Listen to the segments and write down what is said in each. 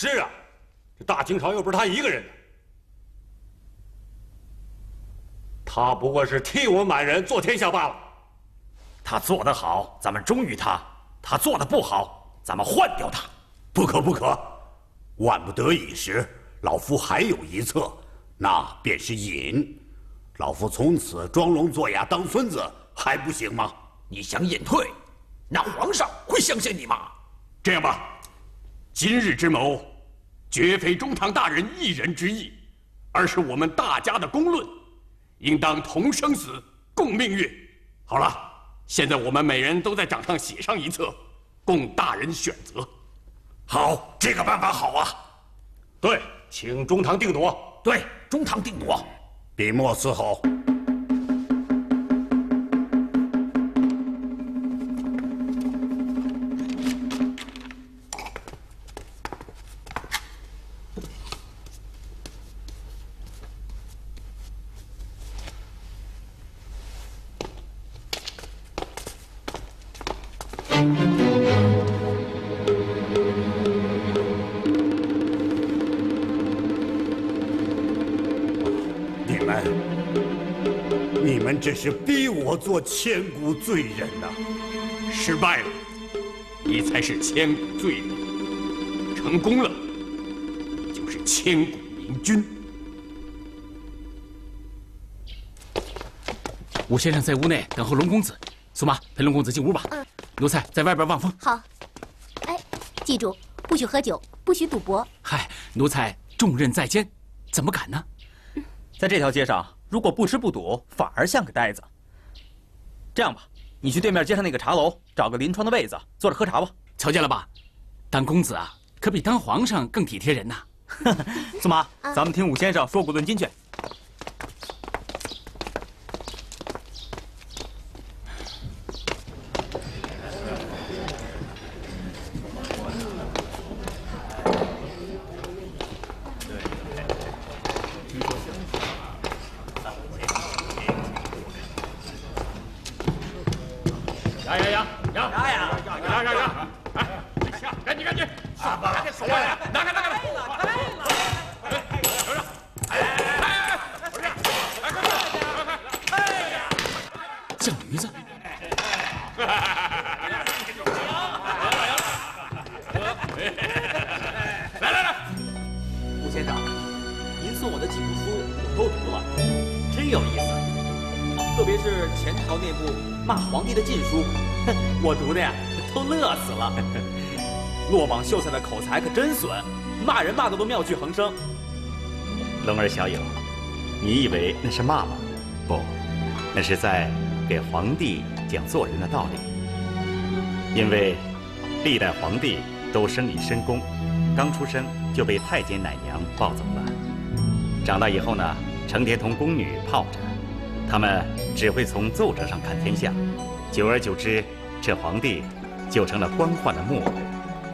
是啊，这大清朝又不是他一个人的，他不过是替我们满人做天下罢了。他做得好，咱们忠于他；他做得不好，咱们换掉他。不可不可，万不得已时，老夫还有一策，那便是隐。老夫从此装聋作哑当孙子，还不行吗？你想隐退，那皇上会相信你吗？这样吧，今日之谋，绝非中堂大人一人之意，而是我们大家的公论，应当同生死，共命运。好了，现在我们每人都在掌上写上一册，供大人选择。好，这个办法好啊！对，请中堂定夺。对，中堂定夺。笔墨伺候。你们这是逼我做千古罪人呐！失败了，你才是千古罪人；成功了，你就是千古明君。武先生在屋内等候龙公子，苏妈陪龙公子进屋吧。奴才在外边望风。好。哎，记住，不许喝酒，不许赌博。嗨，奴才重任在肩，怎么敢呢？在这条街上，如果不吃不赌，反而像个呆子。这样吧，你去对面街上那个茶楼，找个临窗的位子，坐着喝茶吧。瞧见了吧，当公子啊，可比当皇上更体贴人呐。苏妈，咱们听武先生说古论今去。我读的呀，都乐死了。落榜秀才的口才可真损，骂人骂的都妙趣横生。龙儿小友，你以为那是骂吗？不，那是在给皇帝讲做人的道理。因为历代皇帝都生于深宫，刚出生就被太监奶娘抱走了。长大以后呢，成天同宫女泡着，他们只会从奏折上看天下，久而久之，这皇帝就成了官宦的木偶。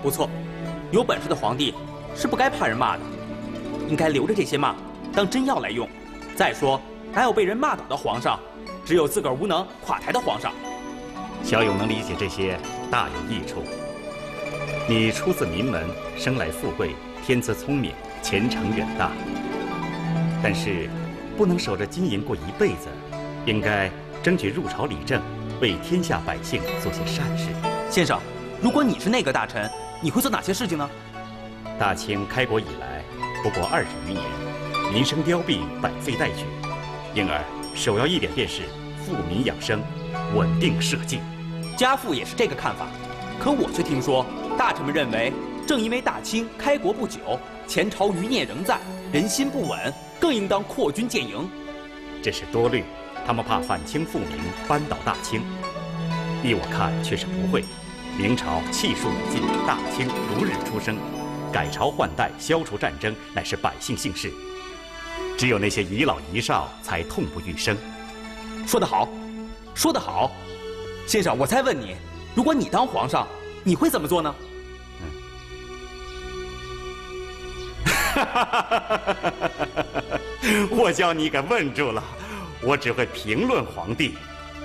不错，有本事的皇帝是不该怕人骂的，应该留着这些骂当真药来用。再说，哪有被人骂倒的皇上？只有自个儿无能垮台的皇上。小友能理解这些，大有益处。你出自名门，生来富贵，天资聪明，前程远大。但是，不能守着金银过一辈子，应该争取入朝理政，为天下百姓做些善事。先生，如果你是内阁大臣，你会做哪些事情呢？大清开国以来不过20余年，民生凋敝，百废待举，因而首要一点便是富民养生，稳定社稷。家父也是这个看法，可我却听说大臣们认为，正因为大清开国不久，前朝余孽仍在，人心不稳，更应当扩军建营。这是多虑，他们怕反清复明，扳倒大清。依我看，却是不会。明朝气数已尽，大清如日初升，改朝换代，消除战争，乃是百姓幸事。只有那些遗老遗少才痛不欲生。说得好，说得好，先生，我再问你，如果你当皇上，你会怎么做呢？我叫你给问住了，我只会评论皇帝，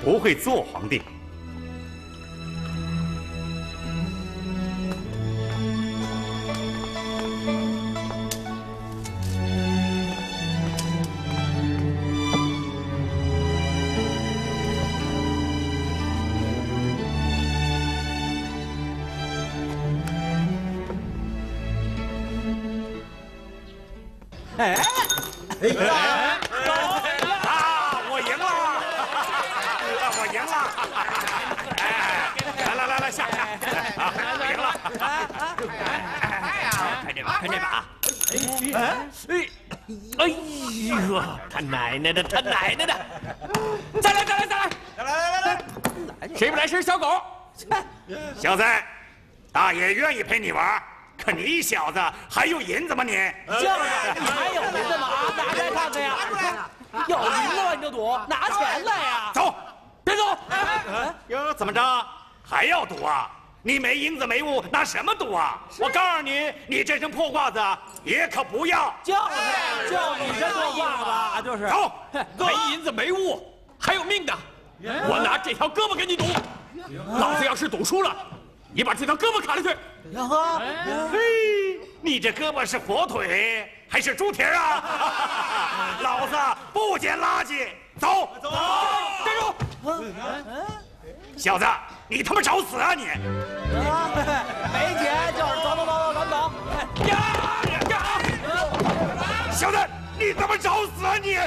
不会做皇帝。哎，我赢了！我赢了！哎，来，下，我赢了！看这把，看这把！哎呦，他奶奶的，他奶奶的！再来！谁不来是小狗？小子，大爷愿意陪你玩，可你小子还有银子吗你？就是，你还有银子吗？拿来看看呀！有银子了你就赌，拿钱来呀！走，别走！哟，怎么着？还要赌啊？你没银子没物，拿什么赌啊？我告诉你，你这身破褂子也可不要。就你这破褂子，就是。走，没银子没物，还有命的，我拿这条胳膊跟你赌，老子要是赌输了，你把这条胳膊砍了去。嘿，你这胳膊是火腿还是猪蹄啊？老子不捡垃圾，走，站住！小子，你他妈找死啊你！没钱就是走，小子，你他妈找死啊你！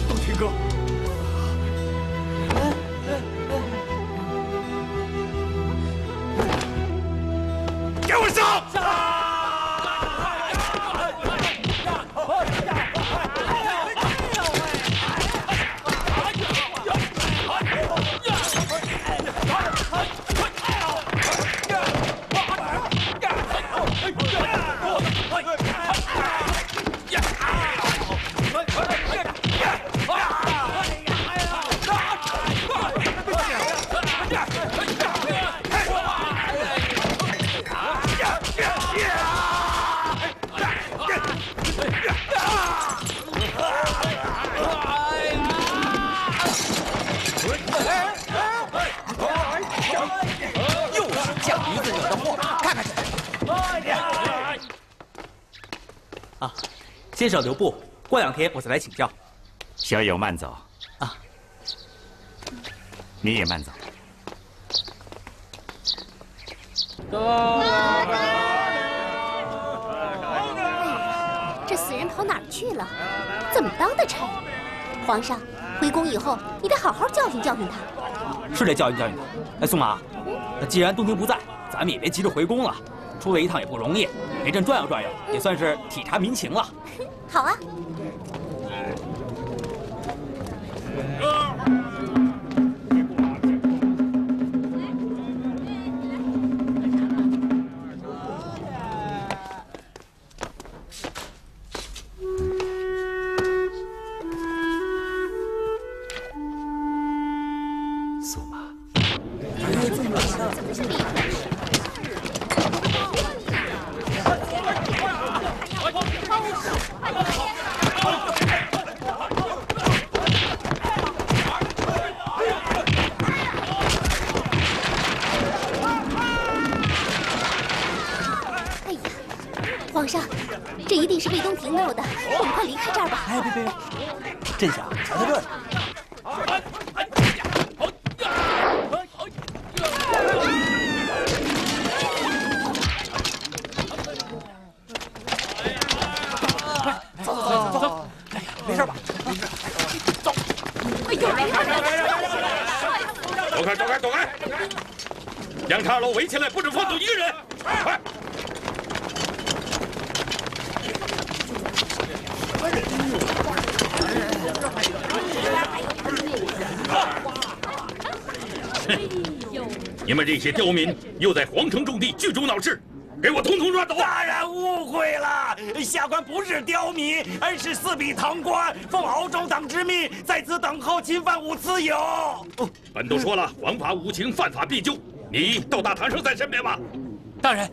东天哥，给我上！先生留步，过2天我再来请教。小友慢走啊，你也慢走。这死人跑哪儿去了？怎么当的差？皇上，回宫以后你得好好教训教训他。是得教训教训他。哎，宋马，那既然东庭不在，咱们也别急着回宫了。出来一趟也不容易，陪朕转悠转悠，也算是体察民情了。好啊。苏妈，动停闹的，我们快离开这儿吧。哎，别，朕想瞧瞧这儿。走，哎呀，没事吧？没事。走。哎呦！走开！两岔楼围起来，不准放走一个人！快！你们这些刁民又在皇城重地聚众闹事，给我统统抓走！大人误会了，下官不是刁民，而是四品堂官，奉敖州党之命，在此等候侵犯武次友。本都说了，枉法无情，犯法必究。你到大堂上再申辩吧。大人，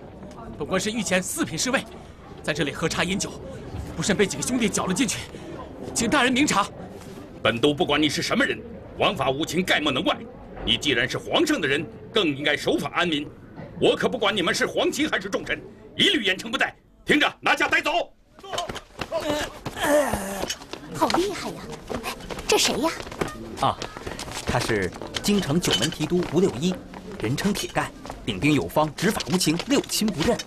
本官是御前4品侍卫，在这里喝茶饮酒，不慎被几个兄弟搅了进去，请大人明察。本都不管你是什么人，枉法无情，概莫能外。你既然是皇上的人，更应该守法安民。我可不管你们是皇亲还是重臣，一律严惩不贷。听着，拿下带走。好厉害呀！哎，这谁呀？啊，他是京城九门提督吴六一，人称铁盖，领兵有方，执法无情，六亲不认。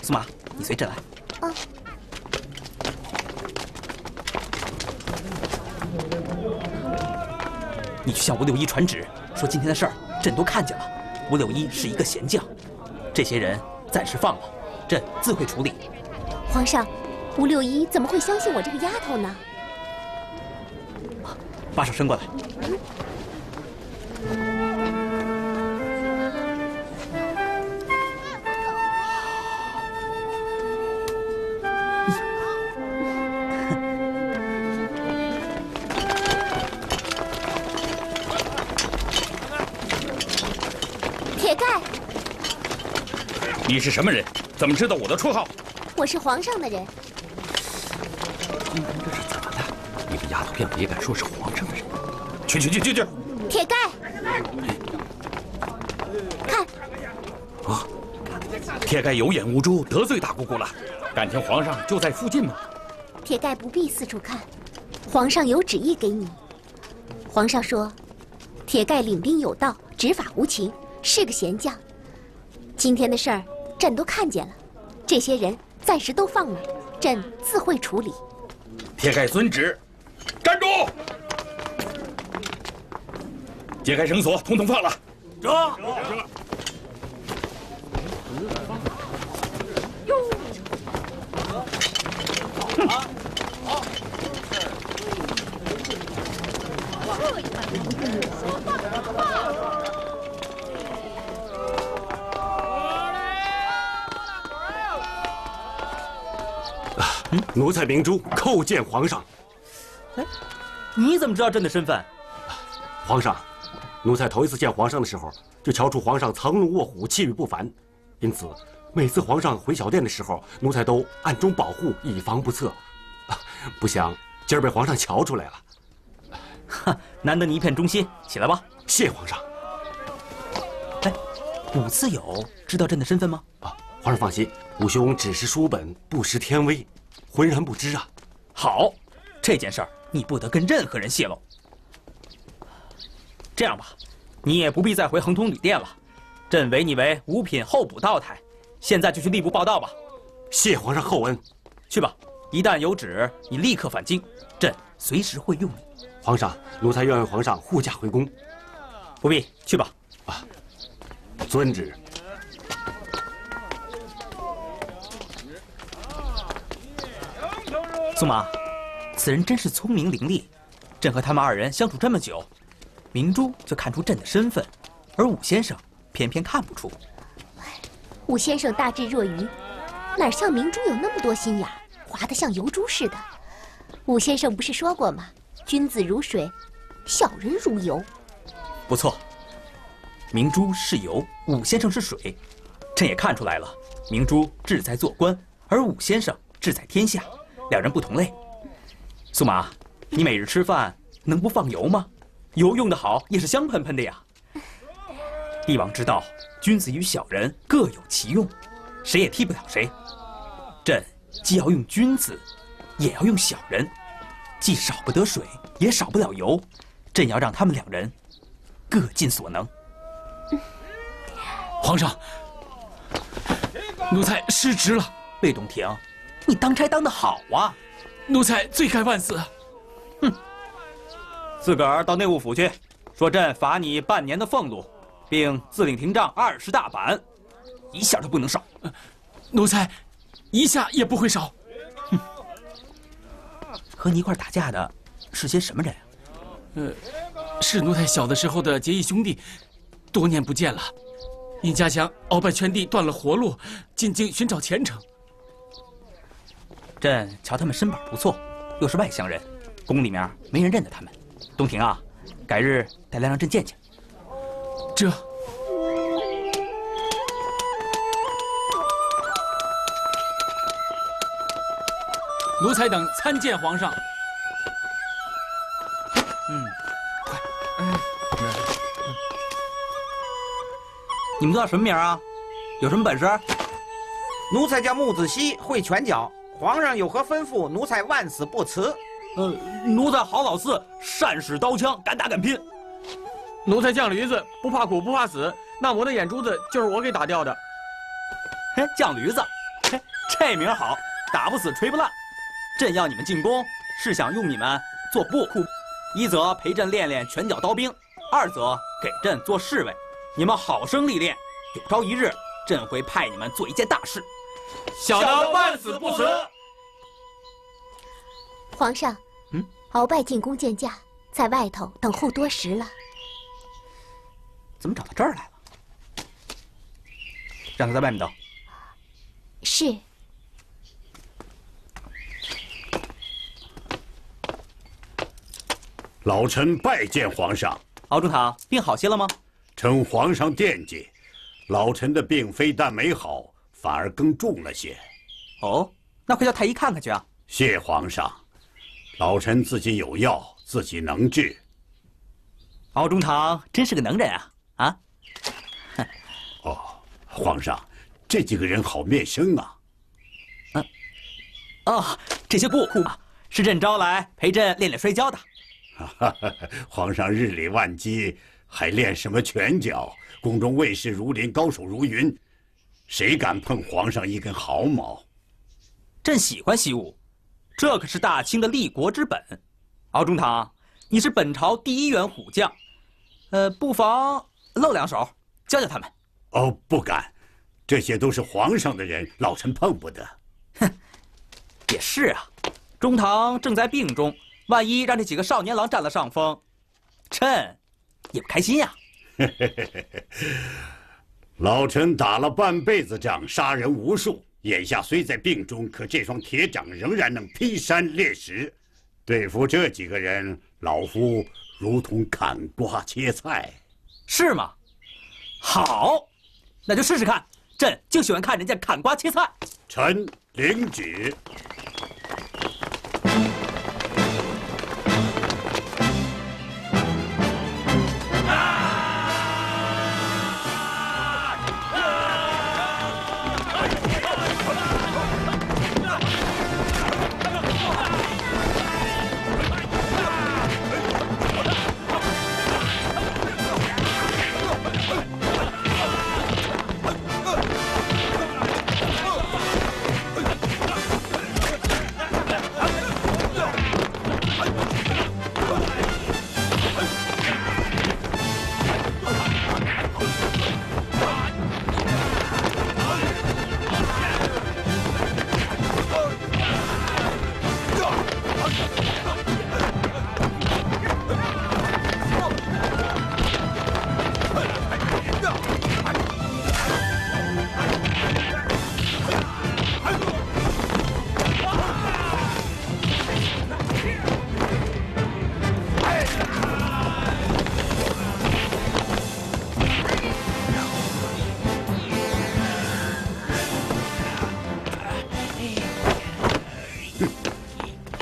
苏麻，你随朕来。啊。你去向吴六一传旨，说今天的事儿朕都看见了。吴六一是一个贤将，这些人暂时放了，朕自会处理。皇上，吴六一怎么会相信我这个丫头呢？把手伸过来。铁盖，你是什么人？怎么知道我的绰号？我是皇上的人。这是怎么的？一个丫头片子也敢说是皇上的人？去！铁盖，看，啊！铁盖有眼无珠，得罪大姑姑了。感情皇上就在附近吗？铁盖不必四处看，皇上有旨意给你。皇上说，铁盖领兵有道，执法无情，是个贤将。今天的事儿，朕都看见了，这些人暂时都放了，朕自会处理。铁盖遵旨，站住！解开绳索，统统放了。这。奴才明珠叩见皇上。哎，你怎么知道朕的身份？皇上，奴才头一次见皇上的时候，就瞧出皇上藏龙卧虎，气宇不凡，因此每次皇上回小殿的时候，奴才都暗中保护，以防不测。不想今儿被皇上瞧出来了。哈，难得你一片忠心，起来吧。谢皇上。哎，武次友知道朕的身份吗？啊，皇上放心，武兄只识书本，不识天威，浑然不知啊。好，这件事儿你不得跟任何人泄露。这样吧，你也不必再回恒通旅店了，朕委你为5品候补道台，现在就去吏部报到吧。谢皇上厚恩。去吧，一旦有旨，你立刻返京，朕随时会用你。皇上，奴才愿为皇上护驾回宫。不必，去吧。啊，遵旨。苏麻，此人真是聪明伶俐。朕和他们2人相处这么久，明珠就看出朕的身份，而武先生偏偏看不出。武先生大智若愚，哪像明珠有那么多心眼，滑得像油猪似的。武先生不是说过吗？君子如水，小人如油。不错，明珠是油，武先生是水。朕也看出来了，明珠志在做官，而武先生志在天下，两人不同类。苏麻，你每日吃饭能不放油吗？油用得好也是香喷喷的呀。帝王之道，君子与小人各有其用，谁也替不了谁。朕既要用君子，也要用小人，既少不得水，也少不了油。朕要让他们两人各尽所能。皇上，奴才失职了。魏东庭，你当差当得好啊！奴才罪该万死。哼，自个儿到内务府去，说朕罚你半年的俸禄，并自领廷杖20大板，一下都不能少。奴才一下也不会少。哼，和你一块打架的是些什么人啊？是奴才小的时候的结义兄弟，多年不见了。因家乡鳌拜圈地断了活路，进京寻找前程。朕瞧他们身板不错，又是外乡人，宫里面没人认得他们。东庭啊，改日带来让朕见见。这。奴才等参见皇上。快。你们都叫什么名啊？有什么本事？奴才叫木子熙，会拳脚。皇上有何吩咐，奴才万死不辞。奴才郝老四，善使刀枪，敢打敢拼。奴才犟驴子，不怕苦不怕死。那魔的眼珠子就是我给打掉的。嘿，犟驴子，嘿，这名好，打不死锤不烂。朕要你们进宫，是想用你们做布库，一则陪朕练练拳脚刀兵，二则给朕做侍卫。你们好生历练，有朝一日，朕会派你们做一件大事。小的万死不辞。皇上，鳌拜进宫见驾，在外头等候多时了。怎么找到这儿来了？让他在外面等。是。老臣拜见皇上。敖中堂，病好些了吗？承皇上惦记，老臣的病非但没好，反而更重了些。哦，那快叫太医看看去啊！谢皇上，老臣自己有药，自己能治。敖中堂真是个能人啊！啊？哦，皇上，这几个人好面生啊。这些布库是朕招来陪朕练练摔跤的。皇上日理万机，还练什么拳脚？宫中卫士如林，高手如云，谁敢碰皇上一根毫毛？朕喜欢习武，这可是大清的立国之本。敖中堂，你是本朝第1员虎将，不妨露两手，教教他们。哦，不敢，这些都是皇上的人，老臣碰不得。哼，也是啊，中堂正在病中，万一让这几个少年郎占了上风，朕也不开心呀。老臣打了半辈子仗，杀人无数，眼下虽在病中，可这双铁掌仍然能劈山裂石。对付这几个人，老夫如同砍瓜切菜。是吗？好，那就试试看。朕就喜欢看人家砍瓜切菜。臣领旨。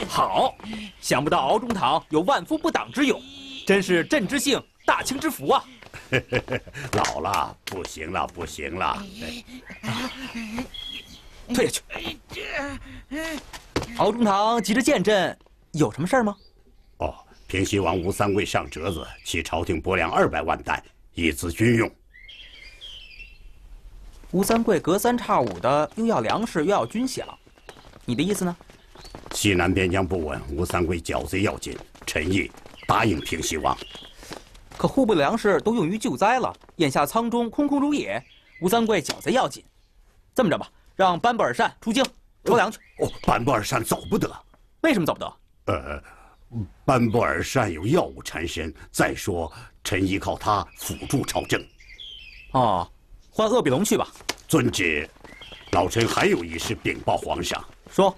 好，想不到敖中堂有万夫不挡之勇，真是朕之幸，大清之福啊！老了，不行了，不行了。退下去。敖中堂急着见朕，有什么事儿吗？哦，平西王吴三桂上折子，其朝廷拨粮200万担，以资军用。吴三桂隔三差五的又要粮食又要军饷，你的意思呢？西南边疆不稳，吴三桂剿贼要紧，臣意答应平西王。可户部的粮食都用于救灾了，眼下仓中空空如也，吴三桂剿贼要紧。这么着吧，让班布尔善出京筹粮去。哦，班布尔善走不得。为什么走不得？班布尔善有药物缠身，再说臣依靠他辅助朝政。哦，换鄂必龙去吧。遵旨。老臣还有一事禀报皇上。说。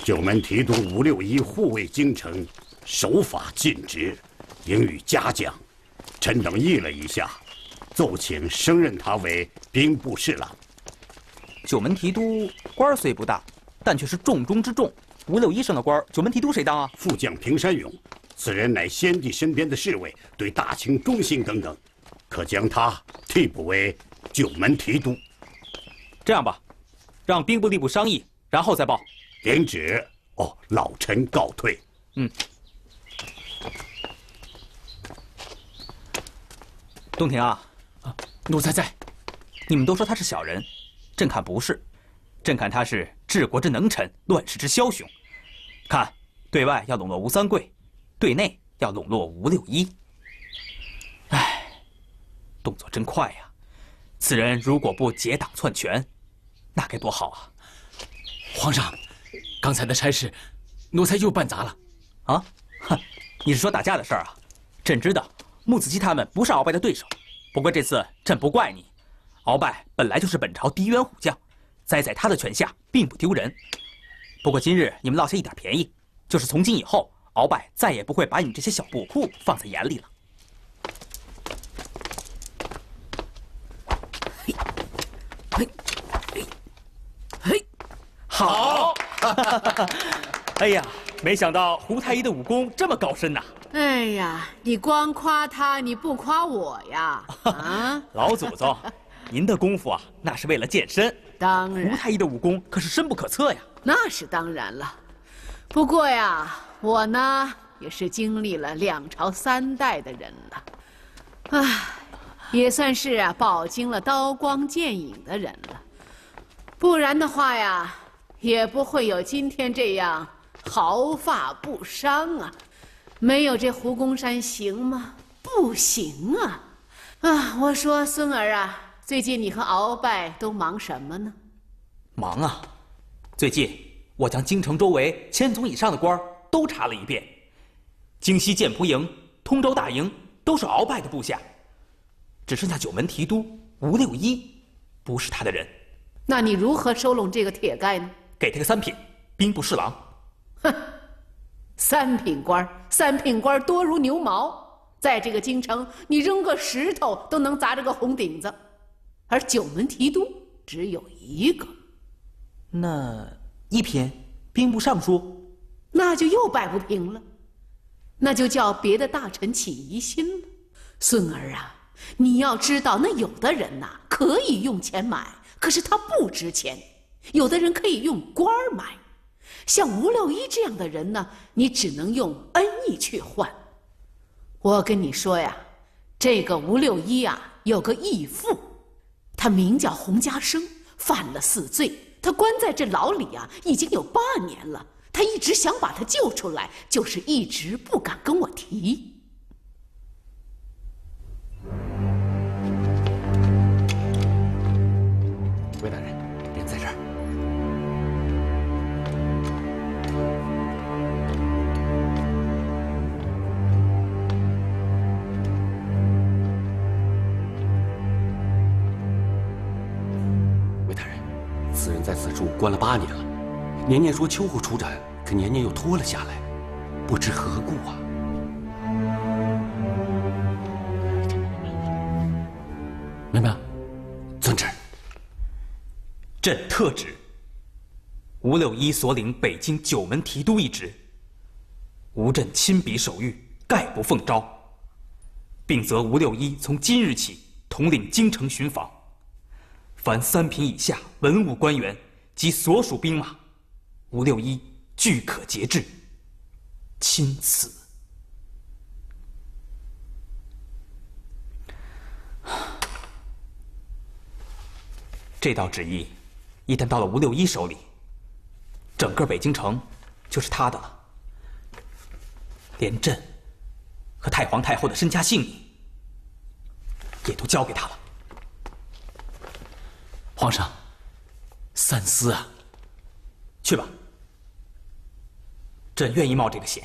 九门提督吴六一护卫京城，守法尽职，应予嘉奖。臣等议了一下，奏请升任他为兵部侍郎。九门提督官虽不大，但却是重中之重。吴六一升的官，九门提督谁当啊？副将平山勇，此人乃先帝身边的侍卫，对大清忠心耿耿，可将他替补为九门提督。这样吧，让兵部吏部商议，然后再报。领旨。哦，老臣告退。东庭啊，奴才在。你们都说他是小人，朕看不是，朕看他是治国之能臣，乱世之枭雄。看，对外要笼络吴三桂，对内要笼络吴六一。唉，动作真快呀！此人如果不结党篡权，那该多好啊！皇上，刚才的差事，奴才又办砸了。啊？哼，你是说打架的事儿啊？朕知道，穆子期他们不是鳌拜的对手。不过这次朕不怪你，鳌拜本来就是本朝第一员虎将，栽在他的权下并不丢人。不过今日你们落下一点便宜，就是从今以后，鳌拜再也不会把你这些小布库放在眼里了。好！哎呀，没想到胡太医的武功这么高深呐！哎呀，你光夸他，你不夸我呀？啊，老祖宗，您的功夫啊，那是为了健身。当然，胡太医的武功可是深不可测呀。那是当然了。不过呀，我呢也是经历了2朝3代的人了，唉，也算是啊饱经了刀光剑影的人了。不然的话呀，也不会有今天这样毫发不伤啊。没有这胡公山行吗？不行啊！啊，我说孙儿啊，最近你和鳌拜都忙什么呢？忙啊！最近我将京城周围1000总以上的官都查了一遍，京西建蒲营、通州大营都是鳌拜的部下，只剩下九门提督吴六一不是他的人。那你如何收拢这个铁盖呢？给他个3品兵部侍郎。哼，3品官多如牛毛，在这个京城，你扔个石头都能砸着个红顶子，而九门提督只有1个。那1品兵部尚书，那就又摆不平了，那就叫别的大臣起疑心了。孙儿啊，你要知道，那有的人呐可以用钱买，可是他不值钱；有的人可以用官买，像吴六一这样的人呢，你只能用恩义去换。我跟你说呀，这个吴六一啊，有个义父，他名叫洪家生，犯了4罪，他关在这牢里啊，已经有8年了。他一直想把他救出来，就是一直不敢跟我提。魏大人，人在这儿。魏大人，此人在此处关了8年了，年年说秋后出斩，可年年又拖了下来，不知何故啊？明白？遵旨。朕特旨，吴六一所领北京九门提督一职，吴朕亲笔手谕，概不奉诏，并责吴六一从今日起统领京城巡访，凡3品以下文武官员及所属兵马，吴六一俱可节制，钦此。这道旨意一旦到了吴六一手里，整个北京城就是他的了，连朕和太皇太后的身家性命也都交给他了。皇上，三思啊！去吧，朕愿意冒这个险。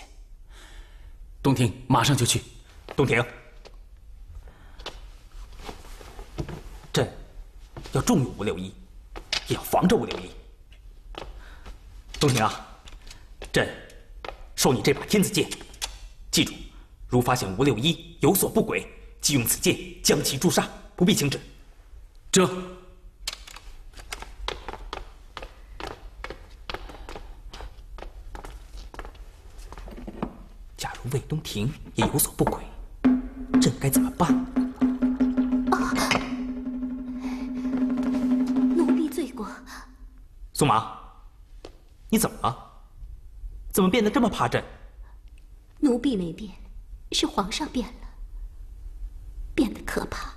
东庭马上就去。东庭，朕要重用吴六一，也要防着吴六一。东庭啊，朕授你这把天子剑，记住，如发现吴六一有所不轨，即用此剑将其诛杀，不必请旨。这。假如魏东庭也有所不轨，朕该怎么办？奴婢罪过。苏麻，你怎么了？怎么变得这么怕朕？奴婢没变，是皇上变了，变得可怕。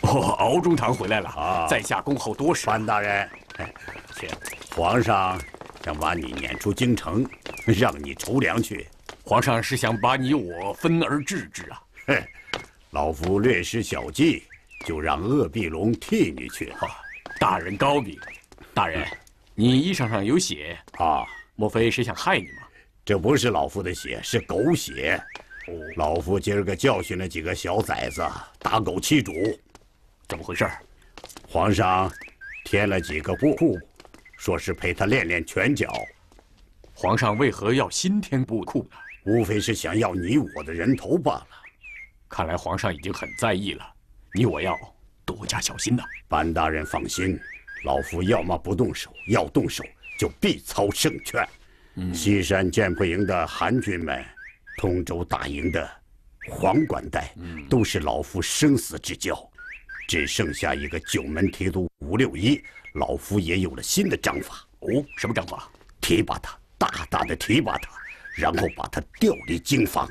哦，敖中堂回来了啊！在下恭候多时。范大人，请。皇上想把你撵出京城，让你筹粮去。皇上是想把你我分而治之啊！哼，老夫略施小计，就让鄂必龙替你去。大人高明。大人，你衣裳上有血啊，莫非是想害你吗？这不是老夫的血，是狗血。老夫今儿个教训了几个小崽子，打狗欺主。怎么回事？皇上添了几个布，说是陪他练练拳脚。皇上为何要新添布库呢？无非是想要你我的人头罢了。看来皇上已经很在意了，你我要多加小心呐。班大人放心，老夫要么不动手，要动手就必操圣劝。西山剑不营的韩军们，通州大营的黄管带，都是老夫生死之交。只剩下一个九门提督吴六一，老夫也有了新的章法。哦，什么章法？提拔他，大大的提拔他，然后把他调离京房。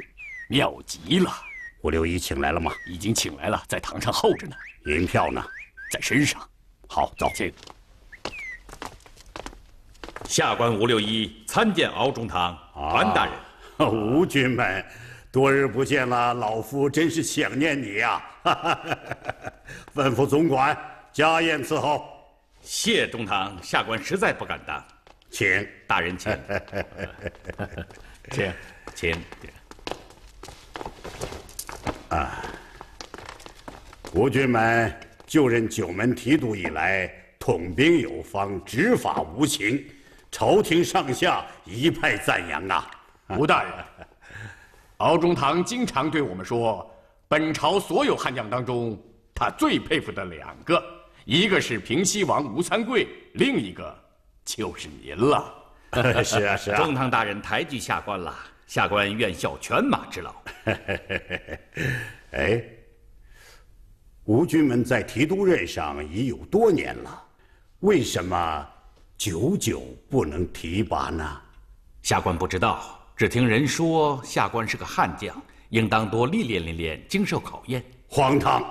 妙极了！吴六一请来了吗？已经请来了，在堂上候着呢。银票呢？在身上。好，走。下官吴六一参见敖中堂。范大人，吴军们，多日不见了，老夫真是想念你呀！吩咐总管家宴伺候。谢中堂，下官实在不敢当。请大人请。请。啊，吴军们就任九门提督以来，统兵有方，执法无情，朝廷上下一派赞扬啊！吴大人，敖中堂经常对我们说，本朝所有悍将当中，他最佩服的两个，一个是平西王吴三桂，另一个就是您了。是啊，是啊。中堂大人抬举下官了，下官愿效犬马之劳。哎，吴军们在提督任上已有多年了，为什么久久不能提拔呢？下官不知道，只听人说下官是个悍将，应当多历练，经受考验。荒唐！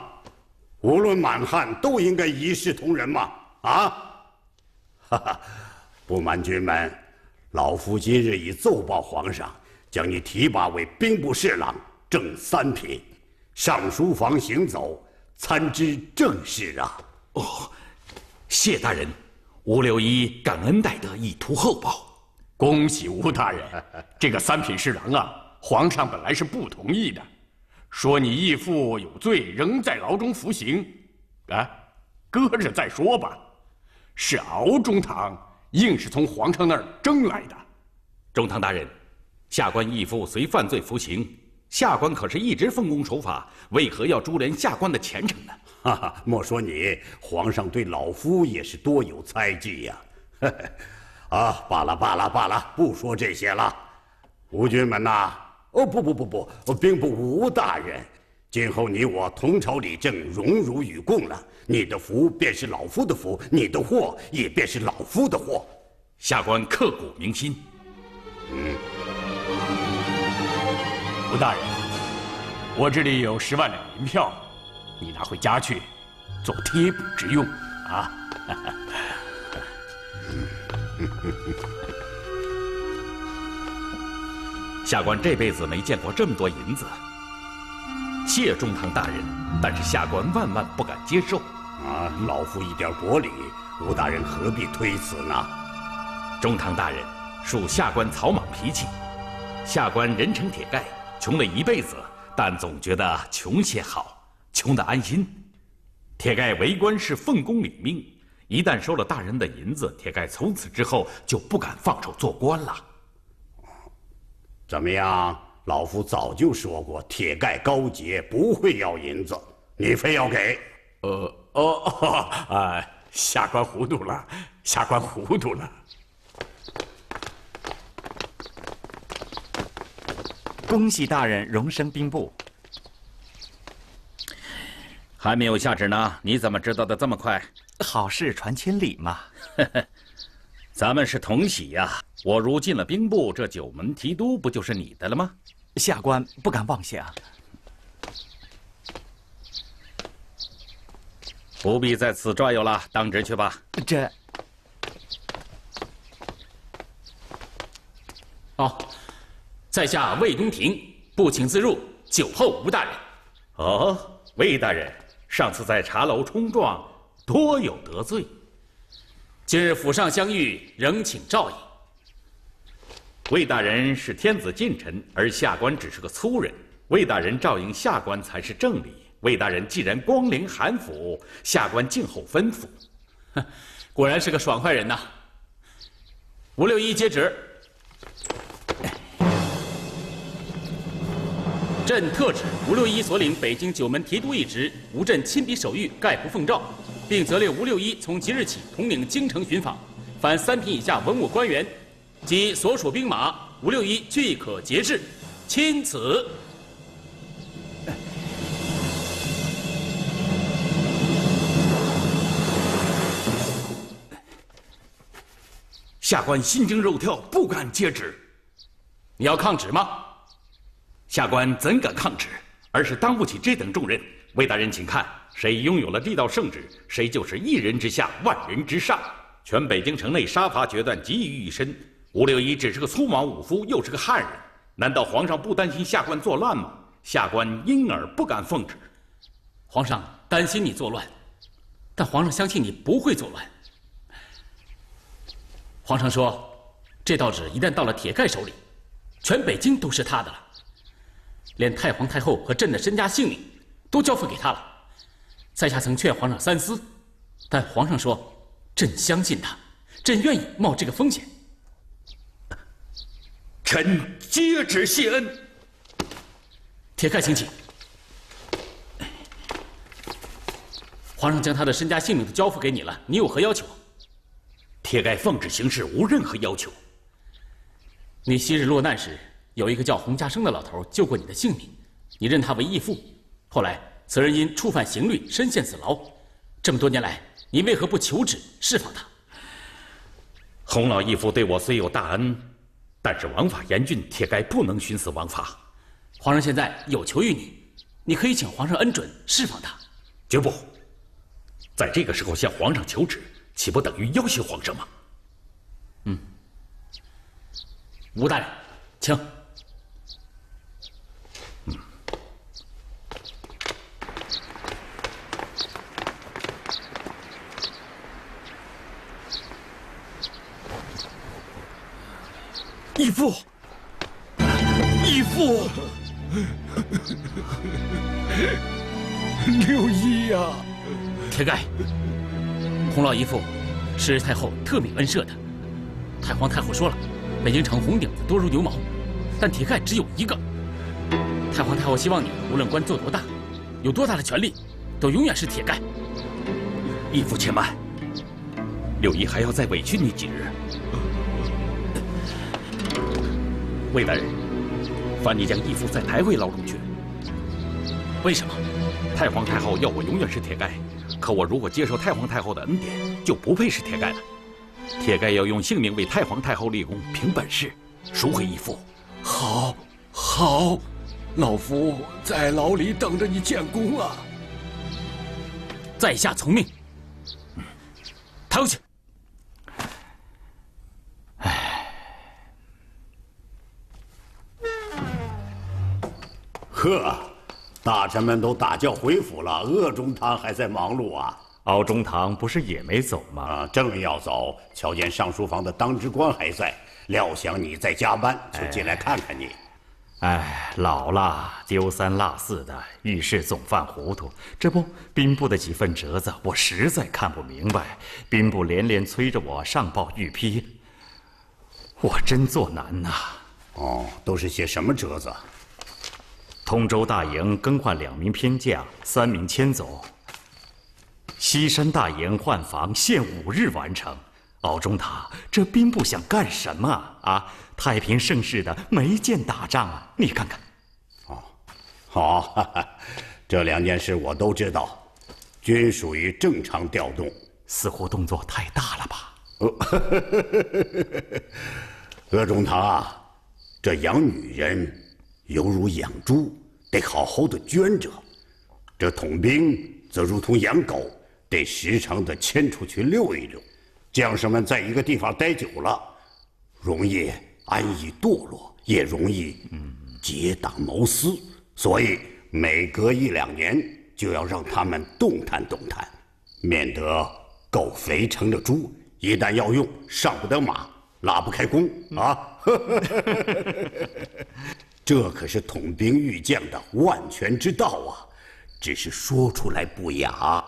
无论满汉都应该一视同仁嘛！啊！哈哈，不瞒军们，老夫今日已奏报皇上，将你提拔为兵部侍郎，正三品，上书房行走，参知政事啊！哦，谢大人，吴六一感恩戴德，以图厚报。恭喜吴大人，这个三品侍郎啊，皇上本来是不同意的，说你义父有罪，仍在牢中服刑，啊，搁着再说吧。是敖中堂硬是从皇上那儿争来的。中堂大人，下官义父虽犯罪服刑，下官可是一直奉公守法，为何要株连下官的前程呢？哈哈，莫说你，皇上对老夫也是多有猜忌呀。啊，罢了，不说这些了。吴军们呐，哦不，兵部吴大人，今后你我同朝理政，荣辱与共了。你的福便是老夫的福，你的祸也便是老夫的祸。下官刻骨铭心。吴大人，我这里有10万两银票，你拿回家去，做贴补之用啊。下官这辈子没见过这么多银子，谢中堂大人，但是下官万万不敢接受。啊，老夫一点薄礼，吴大人何必推辞呢？中堂大人，恕下官草莽脾气。下官人称铁盖，穷了一辈子，但总觉得穷些好，穷得安心。铁盖为官是奉公领命，一旦收了大人的银子，铁盖从此之后就不敢放手做官了。怎么样？老夫早就说过，铁盖高洁，不会要银子，你非要给。下官糊涂了，下官糊涂了。恭喜大人荣升兵部。还没有下旨呢，你怎么知道的这么快？好事传千里嘛。咱们是同喜呀！我如进了兵部，这9门提督不就是你的了吗？下官不敢妄想。不必在此转悠了，当值去吧。这……在下魏东庭，不请自入，酒候吴大人。哦，魏大人，上次在茶楼冲撞，多有得罪。今日府上相遇，仍请照应。魏大人是天子近臣，而下官只是个粗人，魏大人照应下官才是正理。魏大人既然光临韩府，下官静候吩咐。果然是个爽快人呐。吴六一接旨。朕特旨吴六一所领北京9门提督一职，吴朕亲笔手谕，概不奉诏，并责令吴六一从即日起统领京城巡访，凡3品以下文武官员及所属兵马，吴六一俱可节制。钦此。下官心惊肉跳，不敢接旨。你要抗旨吗？下官怎敢抗旨？而是当不起这等重任。魏大人，请看，谁拥有了这道圣旨，谁就是1人之下，万人之上。全北京城内杀伐决断，集于一身。吴六一只是个粗莽武夫，又是个汉人，难道皇上不担心下官作乱吗？下官因而不敢奉旨。皇上担心你作乱，但皇上相信你不会作乱。皇上说，这道旨一旦到了铁盖手里，全北京都是他的了，连太皇太后和朕的身家性命都交付给他了。在下曾劝皇上三思，但皇上说，朕相信他，朕愿意冒这个风险。臣接旨谢恩。铁盖，请起。皇上将他的身家性命都交付给你了，你有何要求？铁盖奉旨行事，无任何要求。你昔日落难时，有一个叫洪家生的老头救过你的性命，你认他为义父。后来此人因触犯刑律，身陷死牢。这么多年来，你为何不求旨释放他？洪老义父对我虽有大恩，但是王法严峻，铁盖不能徇私枉法。皇上现在有求于你，你可以请皇上恩准释放他。绝不！在这个时候向皇上求旨，岂不等于要挟皇上吗？吴大人，请。义父，义父，六一呀！铁盖，洪老义父是太后特命恩赦的。太皇太后说了，北京城红顶子多如牛毛，但铁盖只有一个。太皇太后希望你无论官做多大，有多大的权力，都永远是铁盖。义父且慢，六一还要再委屈你几日。魏大人，烦你将义父再抬回牢中去。为什么？太皇太后要我永远是铁盖，可我如果接受太皇太后的恩典，就不配是铁盖了。铁盖要用性命为太皇太后立功，凭本事赎回义父。好，好，老夫在牢里等着你建功啊！在下从命。抬回去。呵，大臣们都打轿回府了，鄂中堂还在忙碌啊。敖中堂不是也没走吗？啊，正要走，瞧见上书房的当值官还在，料想你在加班，就进来看看你。哎，老了，丢三落四的，遇事总犯糊涂。这不，兵部的几份折子，我实在看不明白。兵部连连催着我上报御批，我真做难呐。哦，都是些什么折子？通州大营更换2名偏将，3名迁走。西山大营换防限5日完成。敖中堂，这兵部想干什么啊？太平盛世的没见打仗啊，你看看。哦，好，哈哈，这2件事我都知道，均属于正常调动。似乎动作太大了吧？鄂中堂啊，这养女人犹如养猪，得好好的圈着；这统兵则如同养狗，得时常的牵出去遛一遛。将士们在一个地方待久了，容易安逸堕落，也容易结党谋私。所以每隔1、2年就要让他们动弹动弹，免得狗肥成了猪，一旦要用，上不得马，拉不开弓啊！这可是统兵御将的万全之道啊！只是说出来不雅。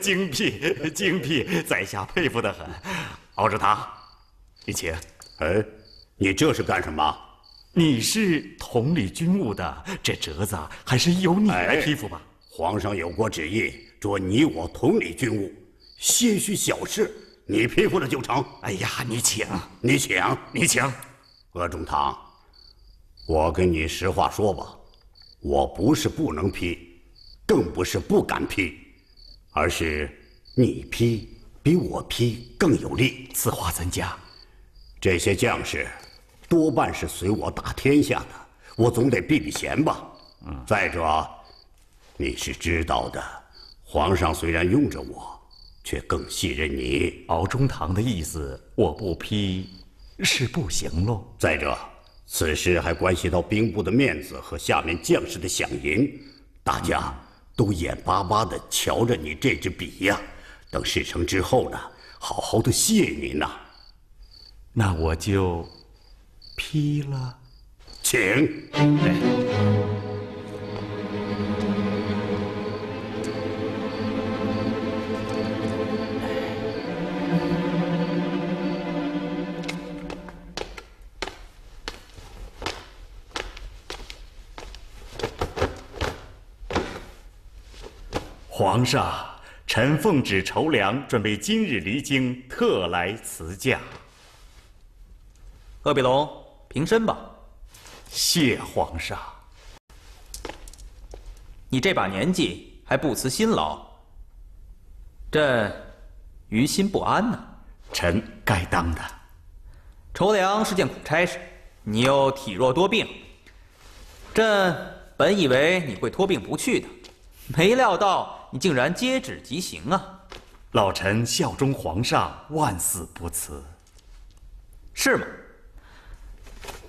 精辟，精辟，在下佩服得很。敖中堂，你请。哎，你这是干什么？你是统理军务的，这折子还是由你来批复吧。皇上有过旨意，着你我统理军务，些许小事，你批复了就成。哎呀，你请，你请，你请。鄂中堂，我跟你实话说吧。我不是不能批，更不是不敢批，而是你批比我批更有利。此话怎讲？这些将士多半是随我打天下的，我总得避避嫌吧。再者，你是知道的，皇上虽然用着我，却更信任你。敖中堂的意思，我不批是不行喽。再者，此事还关系到兵部的面子和下面将士的饷银，大家都眼巴巴地瞧着你这支笔呀。等事成之后呢，好好的谢您呐。那我就批了，请。皇上，臣奉旨筹粮，准备今日离京，特来辞驾。鄂必龙，平身吧。谢皇上。你这把年纪还不辞辛劳，朕于心不安呐。臣该当的。筹粮是件苦差事，你又体弱多病，朕本以为你会托病不去的，没料到你竟然接旨即行啊！老臣效忠皇上，万死不辞。是吗？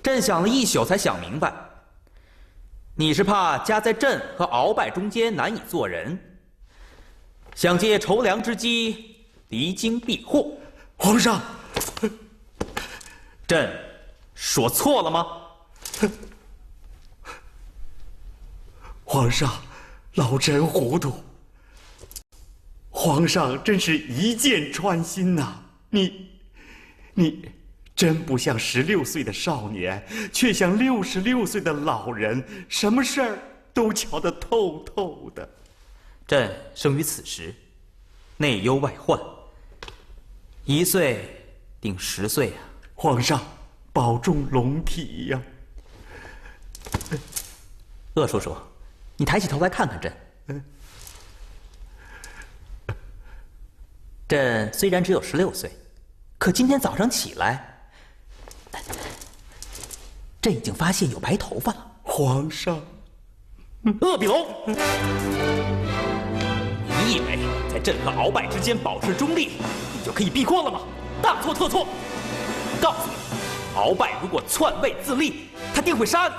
朕想了一宿才想明白，你是怕夹在朕和鳌拜中间难以做人，想借筹粮之机离京避祸。皇上，朕说错了吗？皇上，老臣糊涂。皇上真是一箭穿心呐！你真不像16岁的少年，却像66岁的老人，什么事儿都瞧得透透的。朕生于此时，内忧外患，1岁定10岁啊！皇上，保重龙体呀！鄂叔叔，你抬起头来看看朕。朕虽然只有16岁，可今天早上起来，朕已经发现有白头发了。皇上，鄂比龙，你以为在朕和鳌拜之间保持中立，你就可以避过了吗？大错特错！告诉你，鳌拜如果篡位自立，他定会杀你；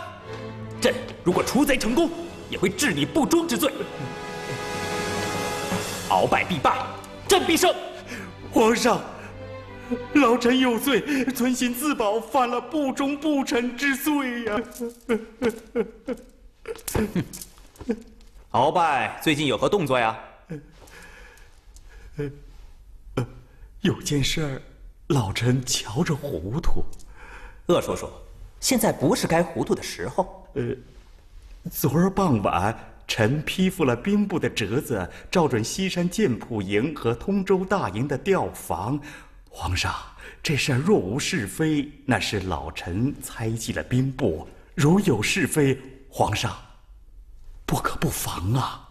朕如果除贼成功，也会治你不忠之罪。鳌拜必败，朕必胜。皇上，老臣有罪，存心自保，犯了不忠不臣之罪呀。鳌拜最近有何动作呀？有件事儿，老臣瞧着糊涂。鄂叔叔，现在不是该糊涂的时候。昨儿傍晚，臣批复了兵部的折子，照准西山剑谱营和通州大营的调防。皇上，这事儿若无是非，那是老臣猜忌了兵部；如有是非，皇上不可不防啊。